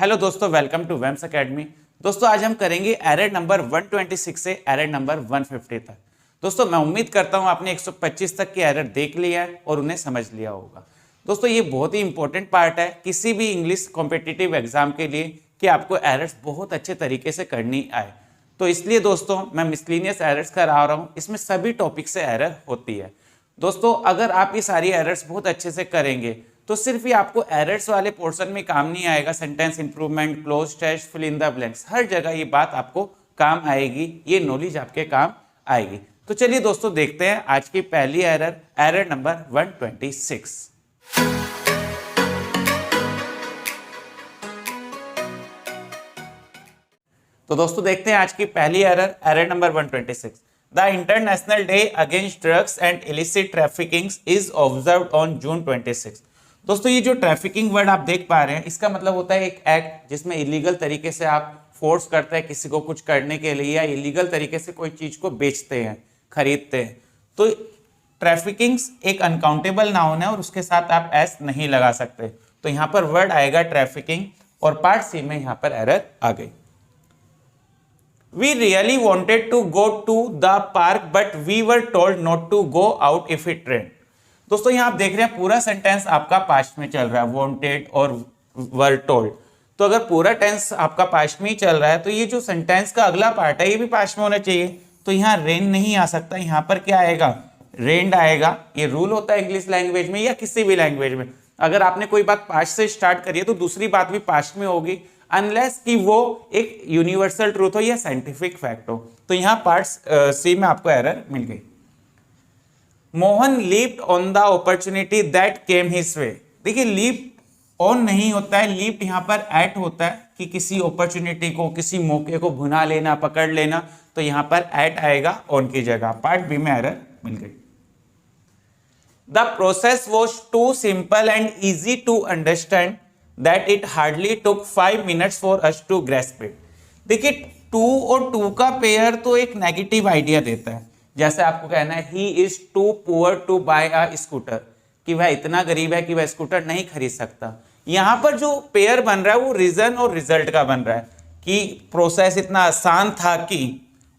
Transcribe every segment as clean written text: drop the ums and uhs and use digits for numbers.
Hello दोस्तों, welcome to वेम्स academy. दोस्तों आज हम करेंगे एरर नंबर 126 से एरर नंबर 150 तक। दोस्तों मैं उम्मीद करता हूं आपने 125 तक की एरर देख लिया है और उन्हें समझ लिया होगा। दोस्तों ये बहुत ही इंपॉर्टेंट पार्ट है किसी भी इंग्लिश कॉम्पिटिटिव एग्जाम के लिए कि आपको एरर्स बहुत अच्छे तरीके से करनी आए। तो इसलिए दोस्तों मैं मिसलिनियस एरर्स करा रहा हूँ, इसमें सभी टॉपिक से एरर होती है। दोस्तों अगर आप ये सारी एरर्स बहुत अच्छे से करेंगे तो सिर्फ ये आपको एरर्स वाले पोर्शन में काम नहीं आएगा, sentence improvement, cloze test, fill in the blanks, हर जगह ये बात आपको काम आएगी, ये नॉलेज आपके काम आएगी। तो चलिए दोस्तों देखते हैं आज की पहली एरर, एरर नंबर 126। तो दोस्तों देखते हैं आज की पहली error, error number 126। The international day against drugs and illicit trafficking is observed on June 26। दोस्तों ये जो ट्रैफिकिंग वर्ड आप देख पा रहे हैं, इसका मतलब होता है एक एक्ट जिसमें इलीगल तरीके से आप फोर्स करते हैं किसी को कुछ करने के लिए, या इलीगल तरीके से कोई चीज को बेचते हैं, खरीदते हैं। तो ट्रैफिकिंग एक अनकाउंटेबल नाउन है और उसके साथ आप एस नहीं लगा सकते। तो यहाँ पर वर्ड आएगा ट्रैफिकिंग और पार्ट सी में यहाँ पर एरर आ गई। We really wanted to go to the park but we were told not to go out if it rained। दोस्तों यहाँ आप देख रहे हैं पूरा सेंटेंस आपका पास्ट में चल रहा है, wanted और were told। तो अगर पूरा टेंस आपका पास्ट में ही चल रहा है तो ये जो सेंटेंस का अगला पार्ट है ये भी पास्ट में होना चाहिए। तो यहाँ रेन नहीं आ सकता, यहाँ पर क्या आएगा, रेन्ड आएगा। ये रूल होता है इंग्लिश लैंग्वेज में या किसी भी लैंग्वेज में, अगर आपने कोई बात पास्ट से स्टार्ट करी है तो दूसरी बात भी पास्ट में होगी, अनलेस कि वो एक यूनिवर्सल ट्रूथ हो या साइंटिफिक फैक्ट हो। तो यहाँ पार्ट सी में आपको एरर मिल गई। Mohan leaped on the opportunity that came his way. देखिए लीप ऑन नहीं होता है, लीप्ड यहाँ पर एट होता है कि किसी अपॉर्चुनिटी को, किसी मौके को भुना लेना, पकड़ लेना। तो यहाँ पर एट आएगा ऑन की जगह। पार्ट बी में एरर मिल गई। The process was too simple and easy to understand that it hardly took 5 minutes for us to grasp it। देखिए टू और टू का पेयर तो एक नेगेटिव आइडिया देता है। जैसे आपको कहना है he is too poor to buy a scooter, कि वह इतना गरीब है कि वह स्कूटर नहीं खरीद सकता। यहाँ पर जो पेयर बन रहा है वो रीजन और रिजल्ट का बन रहा है कि प्रोसेस इतना आसान था कि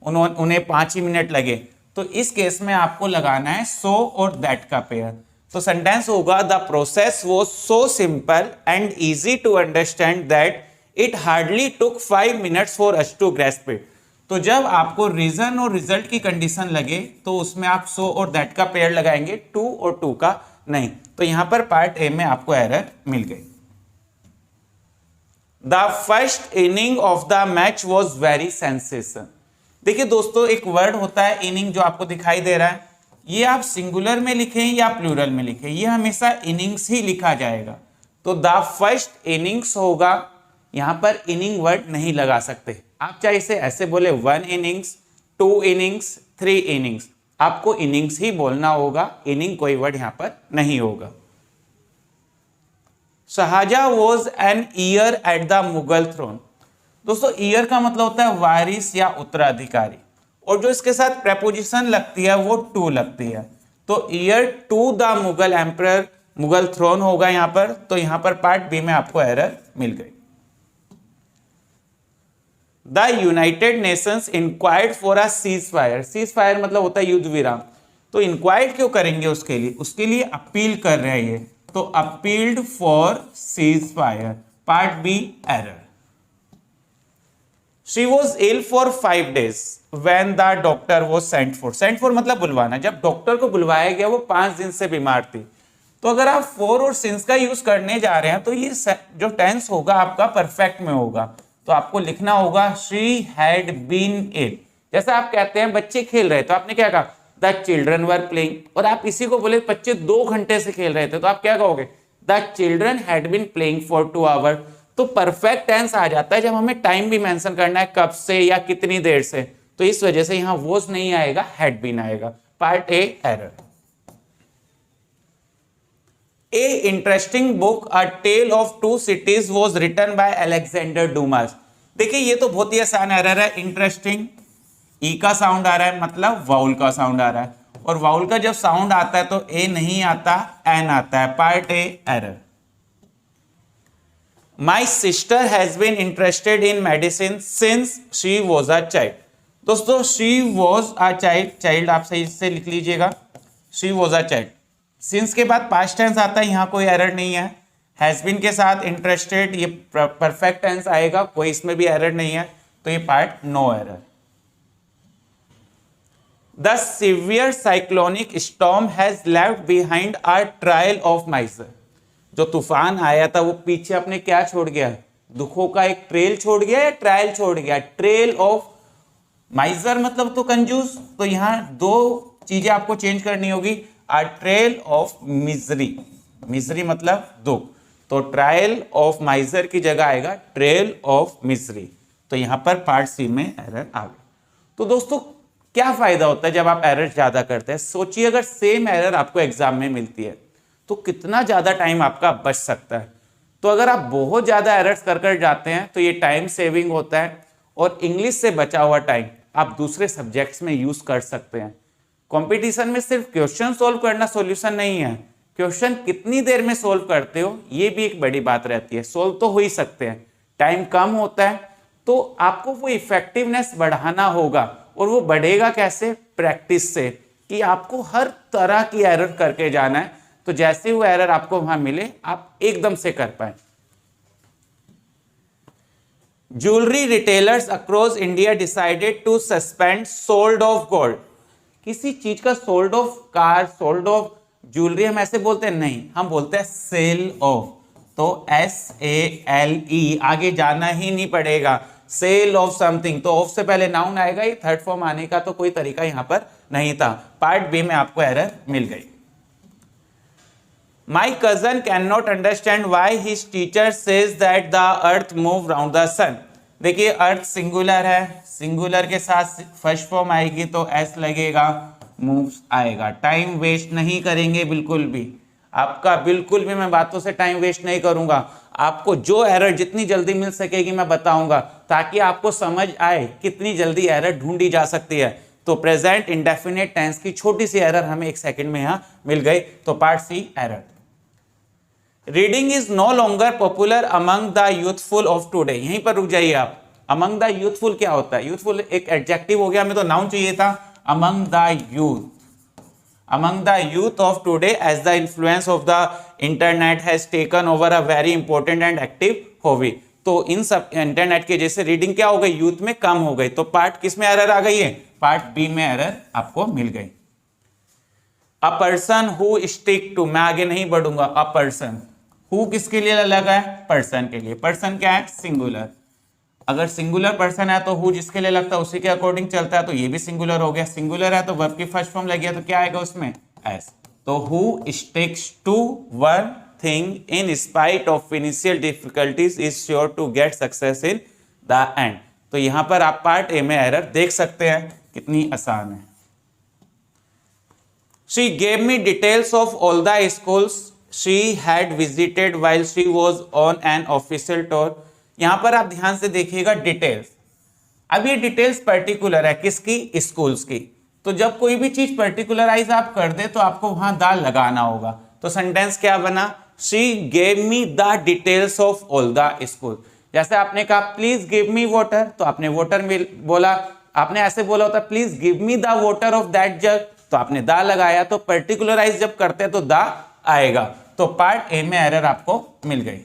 उन्हें 5 ही मिनट लगे। तो इस केस में आपको लगाना है सो और दैट का पेयर। तो सेंटेंस होगा the process was so simple and easy to understand that it hardly took 5 minutes for us to grasp it. तो जब आपको रीजन और रिजल्ट की कंडीशन लगे तो उसमें आप सो और दैट का पेयर लगाएंगे, टू और टू का नहीं। तो यहां पर पार्ट ए में आपको एरर मिल गई। The first inning of the match was very sensation. देखिए दोस्तों एक वर्ड होता है इनिंग जो आपको दिखाई दे रहा है, ये आप सिंगुलर में लिखें या प्लूरल में लिखें, ये हमेशा इनिंग्स ही लिखा जाएगा। तो द फर्स्ट इनिंग्स होगा, यहां पर इनिंग वर्ड नहीं लगा सकते। आप चाहे इसे ऐसे बोले 1 इनिंग्स, 2 इनिंग्स, 3 इनिंग्स, आपको इनिंग्स ही बोलना होगा, इनिंग कोई वर्ड यहां पर नहीं होगा। Shahjahan was an heir at the Mughal throne. दोस्तों ईयर का मतलब होता है वारिस या उत्तराधिकारी, और जो इसके साथ प्रेपोजिशन लगती है वो टू लगती है। तो heir to the Mughal emperor, Mughal throne होगा यहां पर। तो यहां पर पार्ट बी में आपको एरर मिल गई। The United Nations inquired for a cease fire. Cease fire मतलब होता है युद्ध विराम। तो इंक्वायर्ड क्यों करेंगे उसके लिए अपील कर रहे हैं ये। तो appealed for cease fire, part B error. She was ill for 5 days when the doctor was sent for। sent for मतलब बुलवाना, जब डॉक्टर को बुलवाया गया वो 5 दिन से बीमार थी। तो अगर आप for और since का यूज करने जा रहे हैं तो ये जो टेंस होगा आपका परफेक्ट में होगा। तो आपको लिखना होगा she had been ill। जैसे आप कहते हैं बच्चे खेल रहे, तो आपने क्या कहा, the children were playing। और आप इसी को बोले बच्चे 2 घंटे से खेल रहे थे, तो आप क्या कहोगे, the children had been playing for 2 hours। तो परफेक्ट टेंस आ जाता है जब हमें टाइम भी मेंशन करना है, कब से या कितनी देर से। तो इस वजह से यहां वॉज नहीं आएगा, हैड बीन आएगा। Part A error. A interesting book a tale of 2 cities was written by Alexander Dumas. देखिए ये तो बहुत ही आसान एरर है। इंटरेस्टिंग, ई का साउंड आ रहा है मतलब वाउल का साउंड आ रहा है, और वाउल का जब साउंड आता है तो ए नहीं आता, एन आता है। Part A error. My sister has been interested in medicine since she was a child. दोस्तों she was a child, child आप सही से लिख लीजिएगा, she was a child. Since के बाद पास्ट टेंस आता है, यहाँ कोई एरर नहीं है। हैज बीन के साथ इंटरेस्टेड ये परफेक्ट टेंस आएगा, कोई इसमें भी एरर नहीं है, तो ये part no error. The severe cyclonic storm has left behind a trial of misery. जो तूफान आया था वो पीछे अपने क्या छोड़ गया, दुखों का एक ट्रेल छोड़ गया या ट्रायल छोड़ गया, ट्रेल ऑफ माइजर मतलब तो कंजूस, तो यहां दो चीजें आपको चेंज करनी होगी, a trail of misery, misery मतलब दुख, तो ट्रायल ऑफ माइजर की जगह आएगा ट्रेल ऑफ मिजरी। तो यहां पर पार्ट सी में एरर आ गया। तो दोस्तों क्या फायदा होता है जब आप एरर ज्यादा करते हैं, सोचिए अगर सेम एरर आपको एग्जाम में मिलती है तो कितना ज्यादा टाइम आपका बच सकता है। तो अगर आप बहुत ज्यादा एरर्स कर जाते हैं तो ये टाइम सेविंग होता है, और इंग्लिश से बचा हुआ टाइम आप दूसरे सब्जेक्ट्स में यूज कर सकते हैं। कंपटीशन में सिर्फ क्वेश्चन सोल्व करना सॉल्यूशन नहीं है, क्वेश्चन कितनी देर में सोल्व करते हो ये भी एक बड़ी बात रहती है। सोल्व तो हो ही सकते हैं, टाइम कम होता है, तो आपको वो इफेक्टिवनेस बढ़ाना होगा, और वो बढ़ेगा कैसे, प्रैक्टिस से, कि आपको हर तरह की एरर करके जाना है, तो जैसे वो एरर आपको वहां मिले आप एकदम से कर पाए। Jewellery retailers across India decided to suspend sold off gold. किसी चीज का sold off, car sold off, jewellery हम ऐसे बोलते हैं नहीं, हम बोलते हैं सेल ऑफ, तो SALE आगे जाना ही नहीं पड़ेगा, सेल ऑफ समथिंग, तो ऑफ से पहले नाउन आएगा, ये थर्ड फॉर्म आने का तो कोई तरीका यहां पर नहीं था। पार्ट बी में आपको एरर मिल गई। My cousin can not understand why his teacher says that the earth move round the sun. देखिए अर्थ सिंगुलर है, सिंगुलर के साथ फर्स्ट फॉर्म आएगी तो एस लगेगा, मूव्स आएगा। टाइम वेस्ट नहीं करेंगे बिल्कुल भी, आपका बिल्कुल भी मैं बातों से टाइम वेस्ट नहीं करूंगा, आपको जो एरर जितनी जल्दी मिल सकेगी मैं बताऊंगा, ताकि आपको समझ आए कितनी जल्दी एरर ढूंढी जा सकती है। तो प्रेजेंट इंडेफिनिट टेंस की छोटी सी एरर हमें एक सेकंड में यहां मिल गई, तो part C error. Reading is no longer popular among the youthful of today. यहीं पर रुक जाइए आप, अमंग द यूथफुल क्या होता है, यूथफुल एक एडजेक्टिव हो गया, हमें तो नाउन चाहिए था, among the youth, among the youth of today as the influence of the internet has taken over a very important and active hobby। तो इन सब इंटरनेट के जैसे रीडिंग क्या हो गई, यूथ में कम हो गई, तो पार्ट किस में एरर आ गई है, पार्ट बी में एरर आपको मिल गई। A person who stick to, मैं आगे नहीं बढ़ूंगा, अ पर्सन, हु किसके लिए लगा है, पर्सन के लिए, पर्सन क्या है, सिंगुलर, अगर सिंगुलर पर्सन है तो हु जिसके लिए लगता है उसी के अकॉर्डिंग चलता है, तो ये भी सिंगुलर हो गया, सिंगुलर है तो वर्ब की फर्स्ट फॉर्म लग गया, तो क्या आएगा उसमें, एस। तो who sticks to one thing in spite of initial difficulties is sure to get success in the end. तो यहां पर आप पार्ट ए में एरर देख सकते हैं, कितनी आसान है। She gave me details of all the schools she had visited while she was on an official tour. यहां पर आप ध्यान से देखिएगा डिटेल्स, अब ये डिटेल्स पर्टिकुलर है किसकी, स्कूल्स की, तो जब कोई भी चीज पर्टिकुलराइज आप कर दे तो आपको वहां द लगाना होगा। तो सेंटेंस क्या बना, she gave me the details of all the school. जैसे आपने कहा प्लीज गिव मी वाटर, तो आपने वाटर में बोला, आपने ऐसे बोला होता please give me the water of that jug, तो आपने द लगाया, तो पर्टिकुलराइज जब करते हैं तो द आएगा। तो पार्ट ए में एरर आपको मिल गई।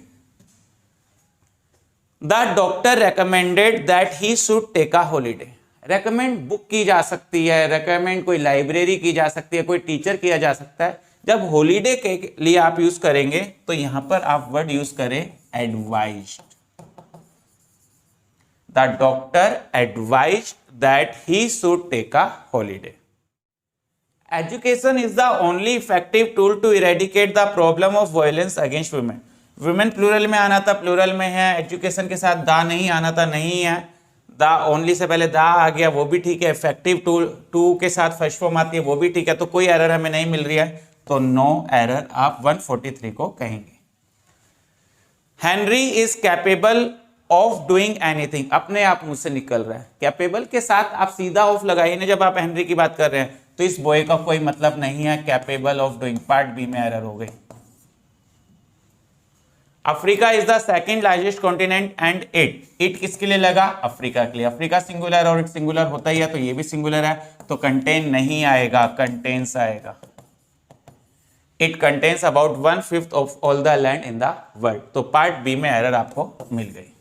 The doctor recommended that he should take a holiday. Recommend book की जा सकती है, रेकमेंड कोई लाइब्रेरी की जा सकती है, कोई टीचर किया जा सकता है। जब हॉलीडे के लिए आप यूज करेंगे तो यहां पर आप वर्ड यूज करें advised. The doctor advised that he should take a holiday. Education is the only effective tool to eradicate the problem of violence against women. Women plural में आना था, प्लूरल में है, एजुकेशन के साथ दा नहीं आना था, नहीं है, दा ओनली से पहले दा आ गया, वो भी ठीक है, इफेक्टिव टू के साथ फर्स्ट फॉर्म आती है, वो भी ठीक है, तो कोई एरर हमें नहीं मिल रही है, तो नो एरर आप 143 को कहेंगे। Henry is capable of doing anything, अपने आप मुंह से निकल रहा है, कैपेबल के साथ आप सीधा ऑफ लगाइए ना जब आप हेनरी की बात कर रहे हैं, तो इस बॉय का कोई मतलब नहीं है, capable of doing, part B में एरर हो गई। Africa is the second largest continent and it किसके लिए लगा? अफ्रीका के लिए। अफ्रीका सिंगुलर और इट सिंगुलर होता ही है, तो ये भी सिंगुलर है, तो कंटेन नहीं आएगा, कंटेन्स आएगा। It contains about 1/5 of all the land in the world. तो पार्ट बी में एरर आपको मिल गई।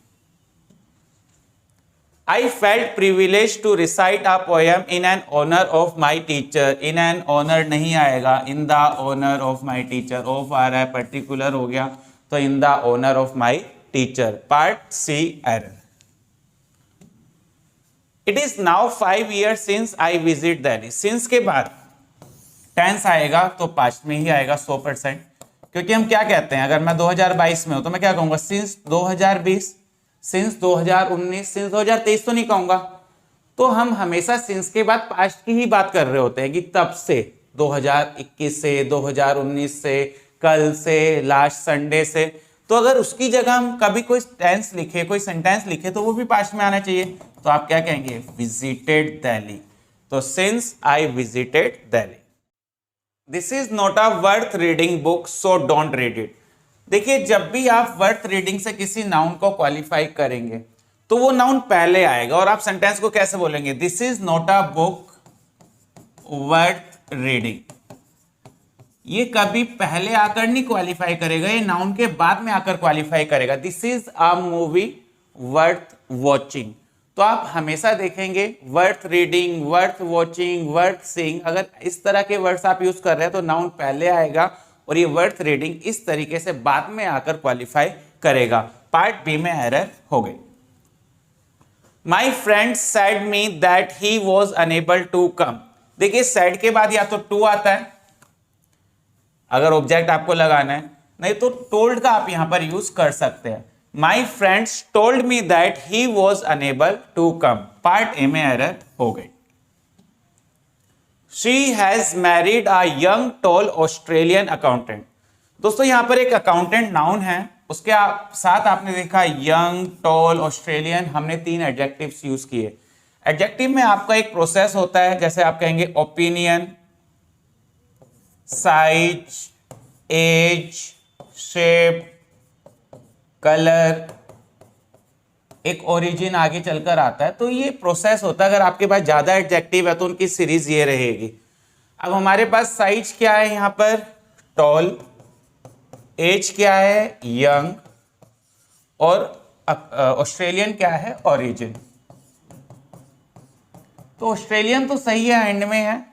I felt privileged to recite a poem in an honor of my teacher. In an honor नहीं आएगा, in the honor of my teacher। of आ रहा है, particular हो गया, तो in the honor of my teacher। Part C error। It is now 5 years since I visit Delhi। since के बाद tense आएगा तो पास्ट में ही आएगा 100%, क्योंकि हम क्या कहते हैं, अगर मैं 2022 में हूं तो मैं क्या कहूंगा? सिंस 2020, सिंस 2019, सिंस 2023 तो नहीं कहूंगा। तो हम हमेशा सिंस के बाद पास्ट की ही बात कर रहे होते हैं कि तब से, 2021 से, 2019 से, कल से, लास्ट संडे से। तो अगर उसकी जगह हम कभी कोई टेंस लिखे, कोई सेंटेंस लिखे, तो वो भी पास्ट में आना चाहिए। तो आप क्या कहेंगे? विजिटेड दिल्ली। तो since I visited Delhi. This is not a worth reading book, so don't read it. देखिए, जब भी आप वर्थ रीडिंग से किसी नाउन को क्वालिफाई करेंगे तो वो नाउन पहले आएगा, और आप सेंटेंस को कैसे बोलेंगे? This is not a book worth reading. ये कभी पहले आकर नहीं क्वालिफाई करेगा, ये नाउन के बाद में आकर क्वालिफाई करेगा। This is a movie worth watching. तो आप हमेशा देखेंगे worth reading, worth watching, worth seeing, अगर इस तरह के वर्ड्स आप यूज कर रहे हैं तो नाउन पहले आएगा, और ये वर्थ रीडिंग इस तरीके से बाद में आकर क्वालिफाई करेगा। पार्ट बी में एरर हो गई। My friend said me that he was unable to come. देखिए, सेड के बाद या तो टू आता है अगर ऑब्जेक्ट आपको लगाना है, नहीं तो टोल्ड का आप यहां पर यूज कर सकते हैं। My friends told me that he was unable to come. Part A में एरर हो गई। She has married a young tall Australian accountant। दोस्तों, यहां पर एक अकाउंटेंट नाउन है, उसके साथ आपने देखा यंग, टॉल, ऑस्ट्रेलियन। हमने 3 एडजेक्टिव्स यूज किए। एडजेक्टिव में आपका एक प्रोसेस होता है, जैसे आप कहेंगे opinion, size, age, shape, colour, एक ओरिजिन आगे चलकर आता है। तो ये प्रोसेस होता है। अगर आपके पास ज्यादा एडजेक्टिव है तो उनकी सीरीज ये रहेगी। अब हमारे पास साइज क्या है यहां पर? टॉल। एज क्या है? यंग। और ऑस्ट्रेलियन क्या है? ओरिजिन। तो ऑस्ट्रेलियन तो सही है, एंड में है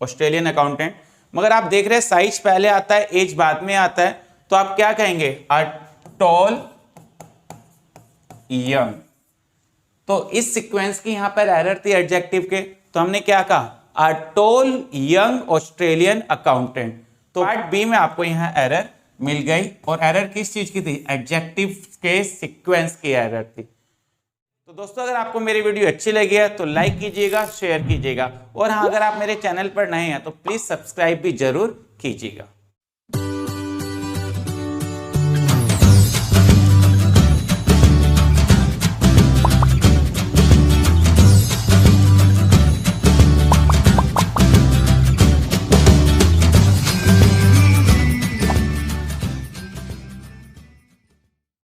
ऑस्ट्रेलियन अकाउंटेंट, मगर आप देख रहे हैं साइज पहले आता है, एज बाद में आता है। तो आप क्या कहेंगे? A tall young. तो इस सीक्वेंस की यहां पर एरर थी एडजेक्टिव के, तो हमने क्या कहा? A tall young Australian accountant. तो पार्ट बी में आपको यहां एरर मिल गई। और एरर किस चीज की थी? एडजेक्टिव के सीक्वेंस की एरर थी। तो दोस्तों, अगर आपको मेरी वीडियो अच्छी लगी है तो लाइक कीजिएगा, शेयर कीजिएगा, और हाँ, अगर आप मेरे चैनल पर नए हैं तो प्लीज सब्सक्राइब भी जरूर कीजिएगा।